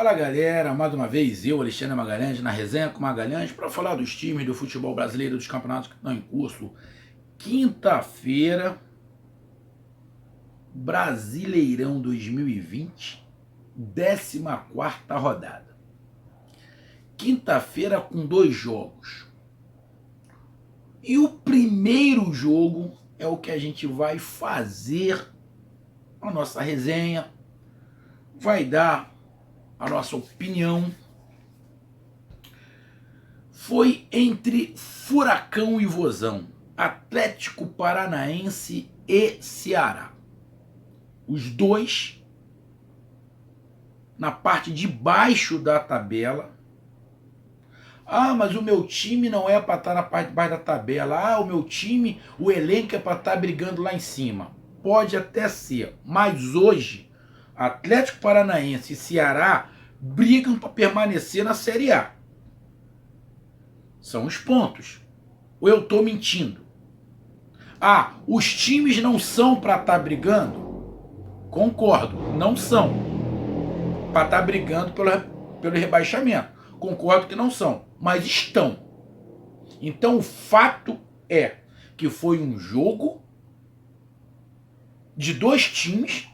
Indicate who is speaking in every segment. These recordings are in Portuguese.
Speaker 1: Fala galera, mais uma vez eu, Alexandre Magalhães, na Resenha com Magalhães, para falar dos times do futebol brasileiro, dos campeonatos que estão em curso. Quinta-feira, Brasileirão 2020, 14ª rodada. Quinta-feira com 2 jogos. E o primeiro jogo é o que a gente vai fazer a nossa resenha, vai dar a nossa opinião. Foi entre Furacão e Vozão, Atlético Paranaense e Ceará. Os dois na parte de baixo da tabela. Ah, mas o meu time não é para estar na parte de baixo da tabela. Ah, o meu time, o elenco é para estar brigando lá em cima. Pode até ser, mas hoje Atlético Paranaense e Ceará brigam para permanecer na Série A. São os pontos. Ou eu estou mentindo? Ah, os times não são para estar brigando? Concordo, não são. Para estar brigando pelo rebaixamento. Concordo que não são, mas estão. Então o fato é que foi um jogo de 2 times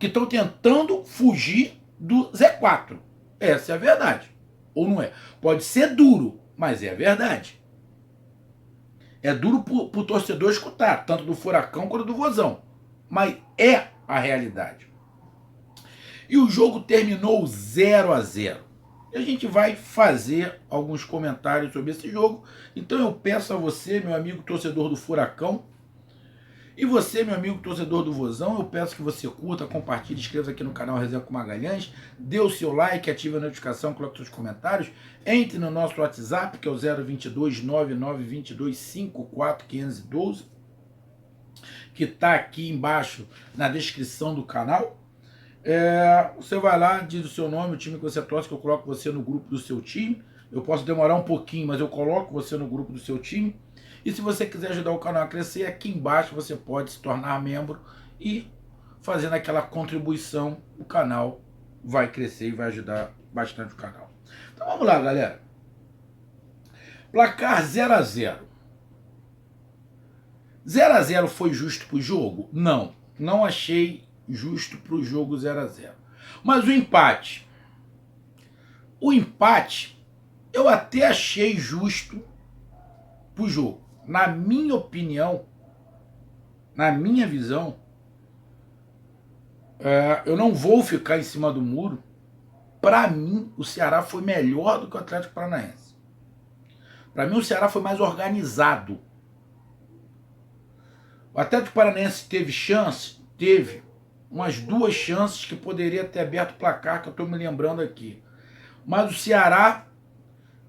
Speaker 1: que estão tentando fugir do Z4. Essa é a verdade. Ou não é? Pode ser duro, mas é a verdade. É duro para o torcedor escutar, tanto do Furacão quanto do Vozão. Mas é a realidade. E o jogo terminou 0-0. E a gente vai fazer alguns comentários sobre esse jogo. Então eu peço a você, meu amigo torcedor do Furacão, e você, meu amigo torcedor do Vozão, eu peço que você curta, compartilhe, inscreva aqui no canal Resenha com Magalhães, dê o seu like, ative a notificação, coloque seus comentários, entre no nosso WhatsApp, que é o 022 9922 54 que está aqui embaixo na descrição do canal. Você vai lá, diz o seu nome, o time que você torce, que eu coloco você no grupo do seu time. Eu posso demorar um pouquinho, mas eu coloco você no grupo do seu time. E se você quiser ajudar o canal a crescer, aqui embaixo você pode se tornar membro e fazendo aquela contribuição, o canal vai crescer e vai ajudar bastante o canal. Então vamos lá, galera. Placar 0-0. 0-0 foi justo pro jogo? Não, não achei justo pro jogo 0-0. Mas o empate eu até achei justo pro jogo. Na minha opinião, na minha visão, eu não vou ficar em cima do muro. Para mim, o Ceará foi melhor do que o Atlético Paranaense. Para mim, o Ceará foi mais organizado. O Atlético Paranaense teve chance? Teve. Umas 2 chances que poderia ter aberto o placar, que eu estou me lembrando aqui. Mas o Ceará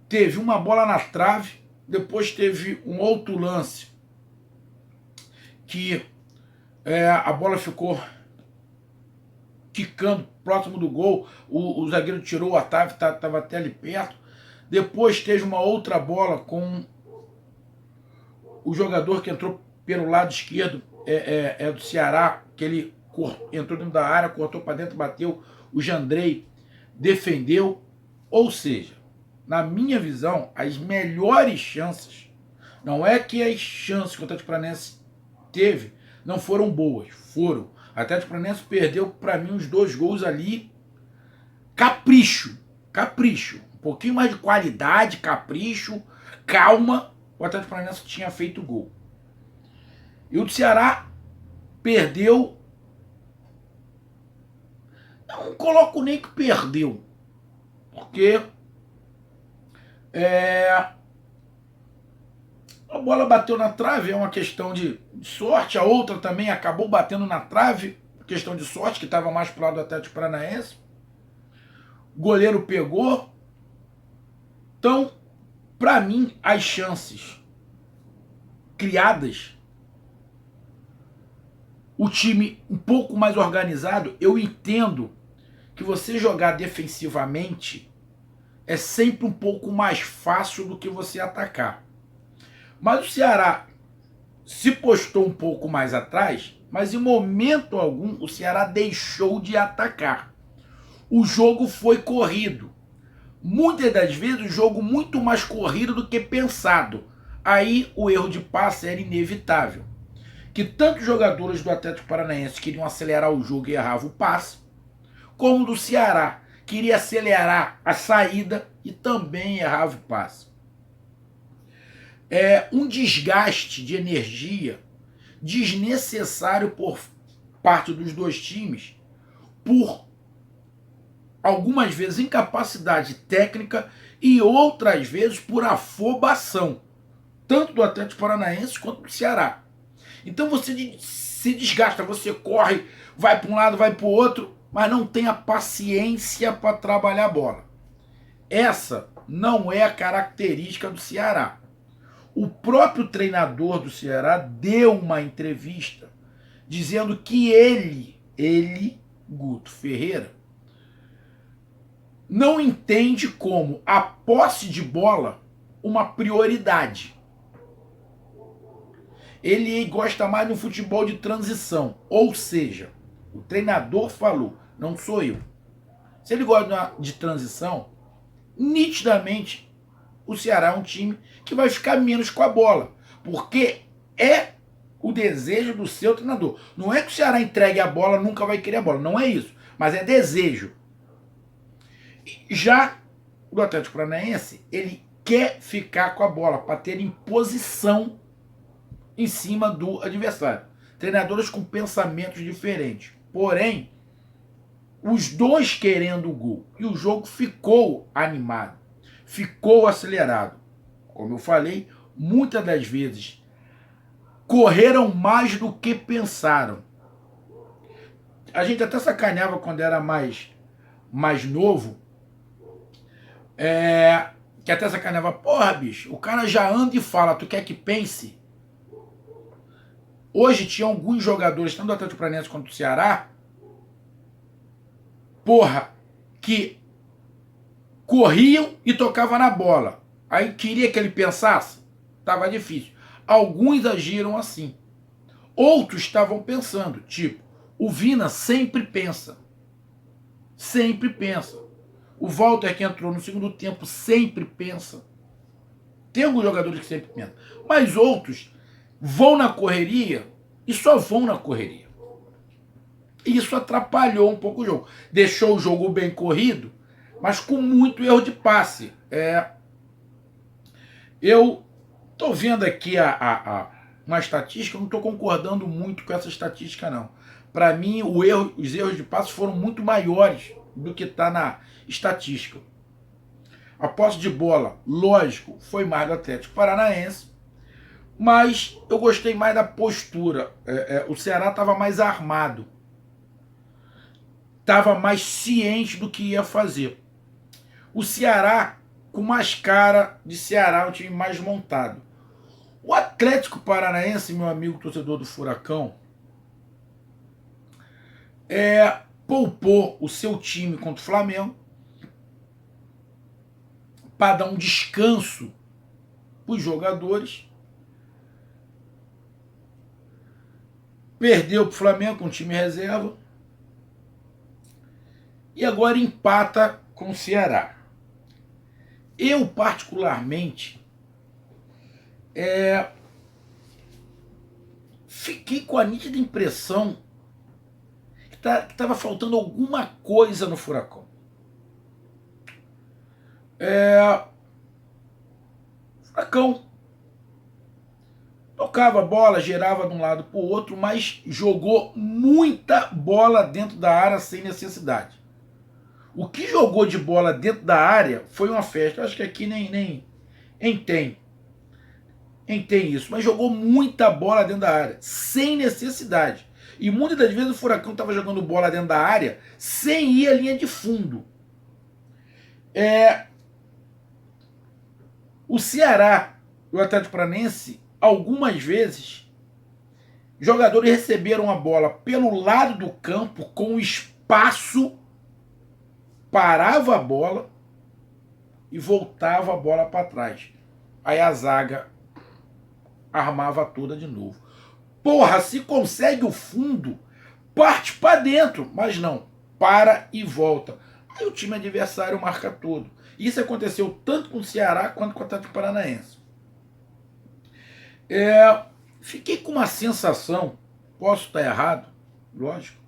Speaker 1: teve uma bola na trave, depois teve um outro lance que a bola ficou quicando próximo do gol, o zagueiro tirou o Otávio, estava até ali perto. Depois teve uma outra bola com o jogador que entrou pelo lado esquerdo do Ceará, que ele entrou dentro da área, cortou para dentro, bateu, o Jandrei defendeu. Ou seja, na minha visão, as melhores chances, não é que as chances que o Atlético Paranaense teve não foram boas, foram. O Atlético Paranaense perdeu, para mim, os 2 gols ali, capricho, um pouquinho mais de qualidade, capricho, calma, o Atlético Paranaense tinha feito o gol. E o do Ceará perdeu, não coloco nem que perdeu, porque a bola bateu na trave, é uma questão de sorte. A outra também acabou batendo na trave, questão de sorte, que estava mais para o lado do Atlético Paranaense. O goleiro pegou. Então, para mim, as chances criadas, o time um pouco mais organizado. Eu entendo que você jogar defensivamente é sempre um pouco mais fácil do que você atacar. Mas o Ceará se postou um pouco mais atrás, mas em momento algum o Ceará deixou de atacar. o jogo foi corrido. Muitas das vezes o jogo muito mais corrido do que pensado. Aí o erro de passe era inevitável. Que tantos jogadores do Atlético Paranaense queriam acelerar o jogo e erravam o passe, como do Ceará, queria acelerar a saída e também errava o passe. É um desgaste de energia desnecessário por parte dos dois times, por algumas vezes incapacidade técnica e outras vezes por afobação, tanto do Atlético Paranaense quanto do Ceará. Então você se desgasta, você corre, vai para um lado, vai para o outro, mas não tem a paciência para trabalhar a bola. Essa não é a característica do Ceará. O próprio treinador do Ceará deu uma entrevista dizendo que ele, Guto Ferreira, não entende como a posse de bola uma prioridade. Ele gosta mais do futebol de transição. Ou seja, o treinador falou, não sou eu. Se ele gosta de transição, nitidamente o Ceará é um time que vai ficar menos com a bola. Porque é o desejo do seu treinador. Não é que o Ceará entregue a bola, nunca vai querer a bola. Não é isso. Mas é desejo. Já o Atlético Paranaense, ele quer ficar com a bola para ter imposição em cima do adversário. Treinadores com pensamentos diferentes. Porém, os dois querendo o gol. E o jogo ficou animado. Ficou acelerado. Como eu falei, muitas das vezes correram mais do que pensaram. A gente até sacaneava quando era mais novo. Que até sacaneava, porra, bicho, o cara já anda e fala, tu quer que pense? Hoje tinha alguns jogadores, tanto do Atlético Paranaense quanto do Ceará, porra, que corriam e tocavam na bola. Aí queria que ele pensasse? Tava difícil. Alguns agiram assim. Outros estavam pensando, tipo, o Vina sempre pensa. Sempre pensa. O Walter, que entrou no segundo tempo, sempre pensa. Tem alguns jogadores que sempre pensam. Mas outros vão na correria e só vão na correria. Isso atrapalhou um pouco o jogo. Deixou o jogo bem corrido, mas com muito erro de passe. Eu tô vendo aqui uma estatística, eu não estou concordando muito com essa estatística, não. Para mim, os erros de passe foram muito maiores do que está na estatística. A posse de bola, lógico, foi mais do Atlético Paranaense, mas eu gostei mais da postura. O Ceará estava mais armado, estava mais ciente do que ia fazer. O Ceará com mais cara de Ceará, um time mais montado. O Atlético Paranaense, meu amigo torcedor do Furacão, poupou o seu time contra o Flamengo para dar um descanso para os jogadores. Perdeu para o Flamengo com o time reserva. E agora empata com o Ceará. Eu, particularmente, fiquei com a nítida impressão que estava faltando alguma coisa no Furacão. Furacão tocava a bola, girava de um lado para o outro, mas jogou muita bola dentro da área sem necessidade. O que jogou de bola dentro da área foi uma festa. Eu acho que aqui nem tem isso. Mas jogou muita bola dentro da área, sem necessidade. E muitas das vezes o Furacão estava jogando bola dentro da área sem ir à linha de fundo. O Ceará, o Atlético Paranaense, algumas vezes, jogadores receberam a bola pelo lado do campo com espaço, parava a bola e voltava a bola para trás. Aí a zaga armava toda de novo. Porra, se consegue o fundo, parte para dentro. Mas não, para e volta. Aí o time adversário marca tudo. Isso aconteceu tanto com o Ceará quanto com o Atlético Paranaense. Fiquei com uma sensação, posso estar errado, lógico,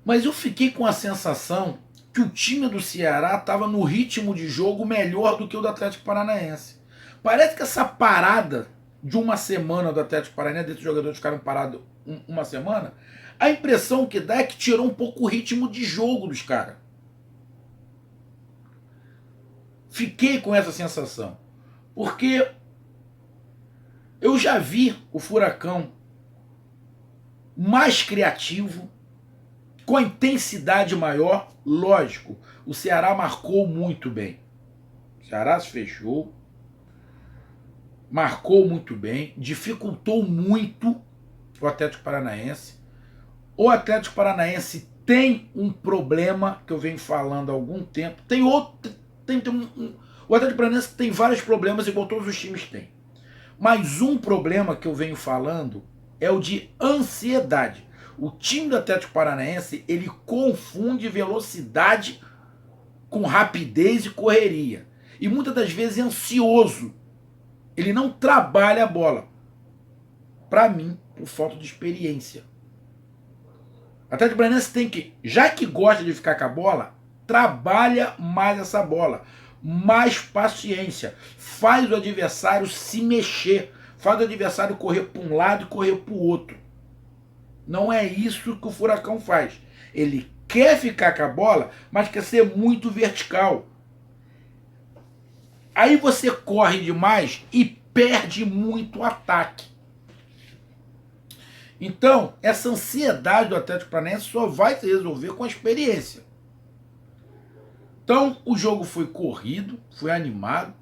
Speaker 1: mas eu fiquei com a sensação que o time do Ceará estava no ritmo de jogo melhor do que o do Atlético Paranaense. Parece que essa parada de uma semana do Atlético Paranaense, desses jogadores ficaram parados uma semana, a impressão que dá é que tirou um pouco o ritmo de jogo dos caras. Fiquei com essa sensação. Porque eu já vi o Furacão mais criativo, com intensidade maior, lógico. O Ceará marcou muito bem. O Ceará se fechou, marcou muito bem, dificultou muito o Atlético Paranaense. O Atlético Paranaense tem um problema que eu venho falando há algum tempo. Tem outro. O Atlético Paranaense tem vários problemas, igual todos os times têm. Mas um problema que eu venho falando é o de ansiedade. O time do Atlético Paranaense, ele confunde velocidade com rapidez e correria. E muitas das vezes é ansioso. Ele não trabalha a bola. Para mim, por falta de experiência. O Atlético Paranaense tem que, já que gosta de ficar com a bola, trabalha mais essa bola. Mais paciência. Faz o adversário se mexer. Faz o adversário correr para um lado e correr para o outro. Não é isso que o Furacão faz. Ele quer ficar com a bola, mas quer ser muito vertical. Aí você corre demais e perde muito ataque. Então, essa ansiedade do Atlético Paranaense só vai se resolver com a experiência. Então, o jogo foi corrido, foi animado.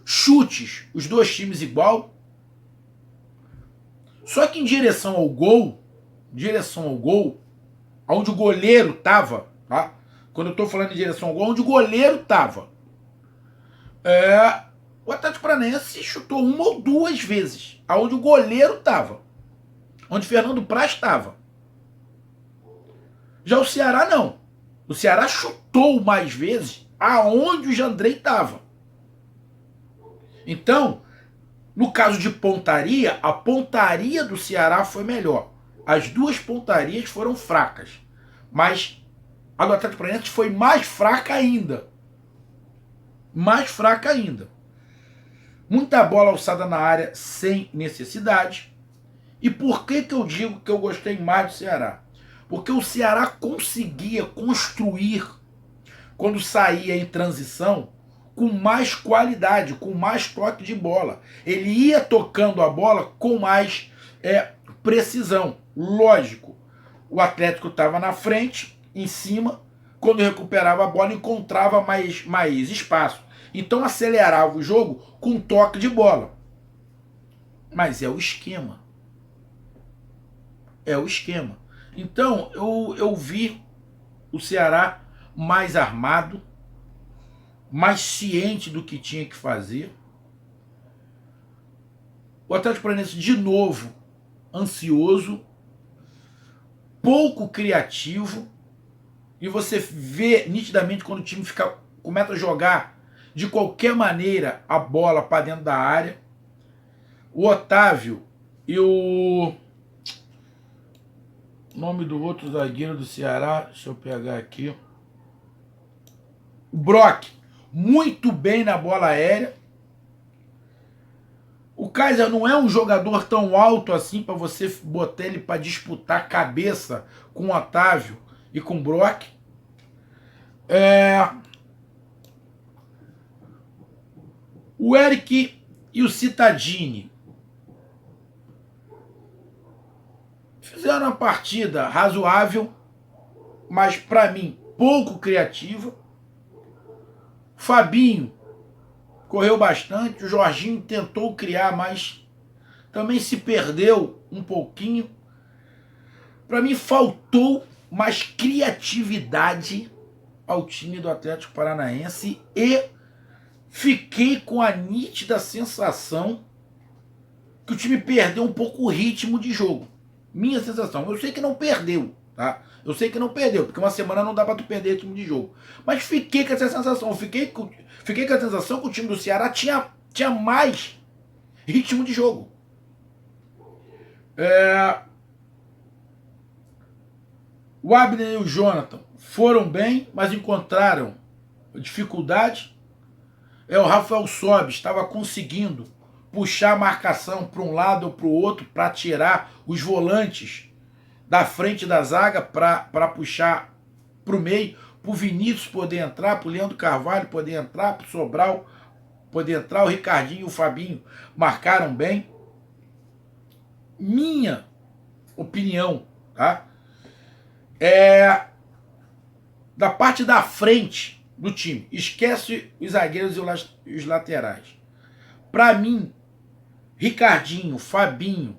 Speaker 1: Chutes, os dois times igual. Só que em direção ao gol, onde o goleiro estava, tá? Quando eu estou falando em direção ao gol, onde o goleiro estava, o Atlético Paranaense chutou uma ou duas vezes, aonde o goleiro estava, onde Fernando Praz estava. Já o Ceará não. O Ceará chutou mais vezes aonde o Jandrei estava. Então, no caso de pontaria, a pontaria do Ceará foi melhor. As duas pontarias foram fracas. Mas a do Atlético Paranaense foi mais fraca ainda. Mais fraca ainda. Muita bola alçada na área sem necessidade. E por que eu digo que eu gostei mais do Ceará? Porque o Ceará conseguia construir, quando saía em transição, com mais qualidade, com mais toque de bola. Ele ia tocando a bola com mais precisão. Lógico, o Atlético estava na frente, em cima, quando recuperava a bola, encontrava mais espaço. Então acelerava o jogo com toque de bola. Mas é o esquema. É o esquema. Então, eu vi o Ceará mais armado, mais ciente do que tinha que fazer. O Atlético Paranaense, de novo, ansioso, pouco criativo, e você vê nitidamente quando o time começa a jogar de qualquer maneira a bola para dentro da área. O Otávio e o nome do outro zagueiro do Ceará, deixa eu pegar aqui. O Brock, muito bem na bola aérea. O Kaiser não é um jogador tão alto assim para você botar ele para disputar cabeça com o Otávio e com o Brock. O Eric e o Cittadini fizeram uma partida razoável, mas para mim pouco criativa. Fabinho correu bastante, o Jorginho tentou criar, mas também se perdeu um pouquinho. Para mim faltou mais criatividade ao time do Atlético Paranaense e fiquei com a nítida sensação que o time perdeu um pouco o ritmo de jogo. Minha sensação. Eu sei que não perdeu, tá? Eu sei que não perdeu, porque uma semana não dá para tu perder ritmo de jogo. Mas fiquei com essa sensação, fiquei com a sensação que o time do Ceará tinha mais ritmo de jogo. O Abner e o Jonathan foram bem, mas encontraram dificuldade. O Rafael Sobis estava conseguindo puxar a marcação para um lado ou para o outro para tirar os volantes da frente da zaga para puxar para o meio, para o Vinícius poder entrar, para o Leandro Carvalho poder entrar, para o Sobral poder entrar, o Ricardinho e o Fabinho marcaram bem. Minha opinião, tá? Da parte da frente do time, esquece os zagueiros e os laterais. Para mim, Ricardinho, Fabinho,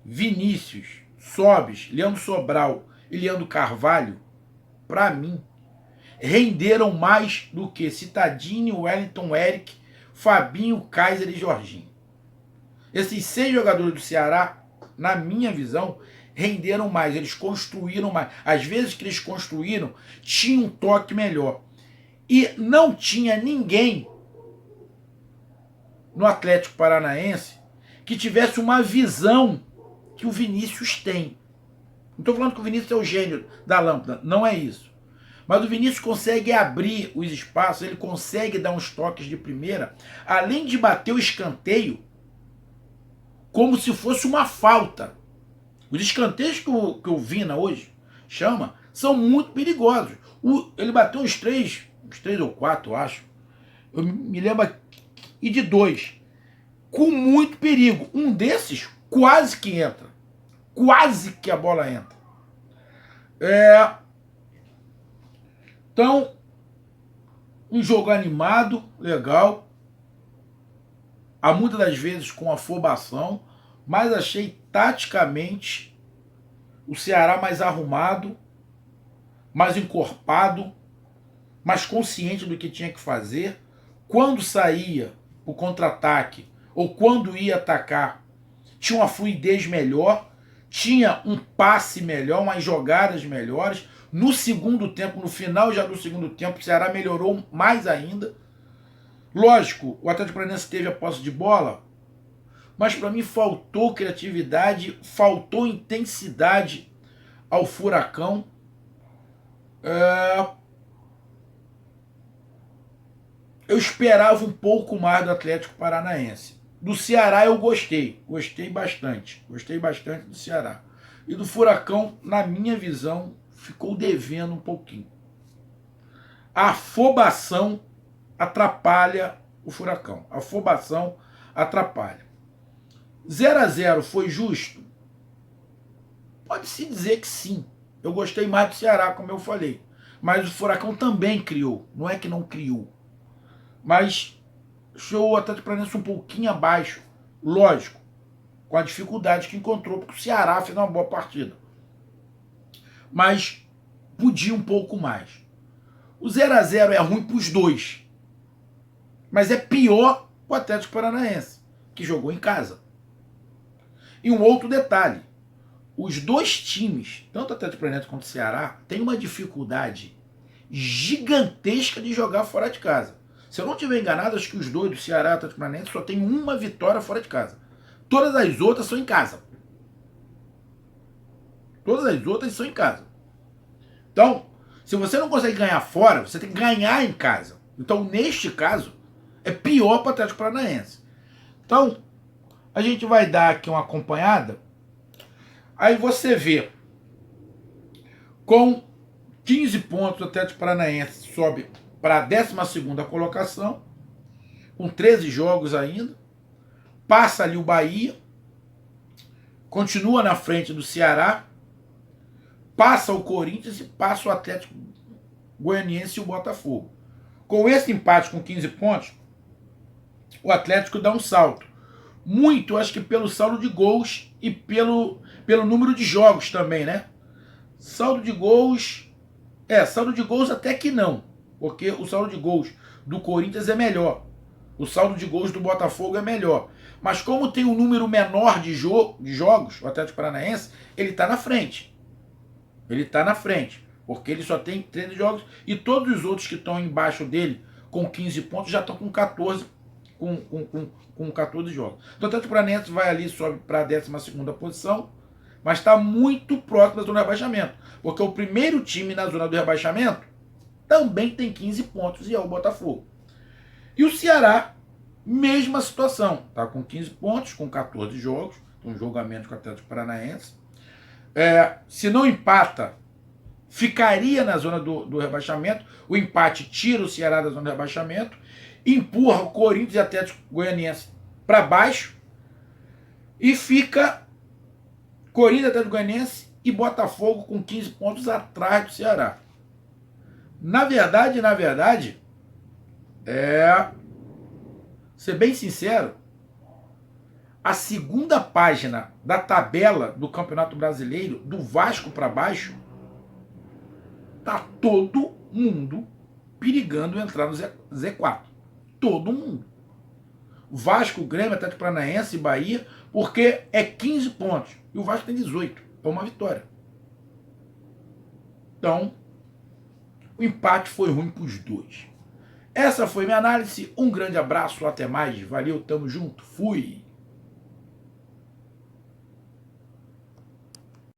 Speaker 1: Vinícius, Sobis, Leandro Sobral e Leandro Carvalho, para mim, renderam mais do que Citadini, Wellington, Eric, Fabinho, Kaiser e Jorginho. Esses 6 jogadores do Ceará, na minha visão, renderam mais, eles construíram mais. Às vezes que eles construíram, tinha um toque melhor. E não tinha ninguém no Atlético Paranaense que tivesse uma visão que o Vinícius tem. Não estou falando que o Vinícius é o gênio da lâmpada, não é isso. Mas o Vinícius consegue abrir os espaços, ele consegue dar uns toques de primeira, além de bater o escanteio como se fosse uma falta. Os escanteios que o Vina hoje chama são muito perigosos. Ele bateu uns 3 ou 4, acho. Eu me lembro, e de 2. Com muito perigo. Um desses quase que entra. Quase que a bola entra. Então, um jogo animado, legal. Há muitas das vezes com afobação, mas achei taticamente o Ceará mais arrumado, mais encorpado, mais consciente do que tinha que fazer. Quando saía o contra-ataque ou quando ia atacar, tinha uma fluidez melhor, tinha um passe melhor, umas jogadas melhores. No segundo tempo, no final já do segundo tempo, o Ceará melhorou mais ainda. Lógico, o Atlético Paranaense teve a posse de bola, mas para mim faltou criatividade, faltou intensidade ao Furacão. Eu esperava um pouco mais do Atlético Paranaense. Do Ceará eu gostei bastante do Ceará. E do Furacão, na minha visão, ficou devendo um pouquinho. A afobação atrapalha o Furacão. A afobação atrapalha. 0-0 foi justo? Pode-se dizer que sim. Eu gostei mais do Ceará, como eu falei. Mas o Furacão também criou. Não é que não criou. Mas deixou o Atlético Paranaense um pouquinho abaixo. Lógico. Com a dificuldade que encontrou, porque o Ceará fez uma boa partida. Mas podia um pouco mais. O 0-0 é ruim para os dois. Mas é pior para o Atlético Paranaense, que jogou em casa. E um outro detalhe. Os dois times, tanto o Atlético Paranaense quanto o Ceará, têm uma dificuldade gigantesca de jogar fora de casa. Se eu não estiver enganado, acho que os dois, do Ceará e o Atlético Paranaense, só tem uma vitória fora de casa. Todas as outras são em casa. Todas as outras são em casa. Então, se você não consegue ganhar fora, você tem que ganhar em casa. Então, neste caso, é pior para o Atlético Paranaense. Então, a gente vai dar aqui uma acompanhada. Aí você vê, com 15 pontos, o Atlético Paranaense sobe para a 12ª colocação, com 13 jogos ainda. Passa ali o Bahia, continua na frente do Ceará, passa o Corinthians e passa o Atlético Goianiense e o Botafogo. Com esse empate com 15 pontos, o Atlético dá um salto. Muito, acho que pelo saldo de gols e pelo número de jogos também, né? Saldo de gols até que não, porque o saldo de gols do Corinthians é melhor. O saldo de gols do Botafogo é melhor. Mas como tem um número menor de jogos, o Atlético Paranaense, ele está na frente. Ele está na frente, porque ele só tem 13 jogos e todos os outros que estão embaixo dele com 15 pontos já estão com 14, com 14 jogos. Então o Atlético Paranaense vai ali, sobe para a 12ª posição, mas está muito próximo da zona de rebaixamento, porque o primeiro time na zona do rebaixamento também tem 15 pontos e é o Botafogo. E o Ceará, mesma situação, está com 15 pontos, com 14 jogos, um jogo a menos com o Atlético Paranaense. Se não empata, ficaria na zona do rebaixamento. O empate tira o Ceará da zona do rebaixamento, empurra o Corinthians e Atlético Goianiense para baixo e fica Corinthians, Atlético Goianiense e Botafogo com 15 pontos atrás do Ceará. Na verdade, ser bem sincero, a segunda página da tabela do Campeonato Brasileiro, do Vasco para baixo, tá todo mundo perigando entrar no Z4. Todo mundo. Vasco, Grêmio, Atlético Paranaense e Bahia, porque é 15 pontos. E o Vasco tem 18. É uma vitória. Então, o empate foi ruim para os dois. Essa foi minha análise. Um grande abraço, até mais. Valeu, tamo junto. Fui.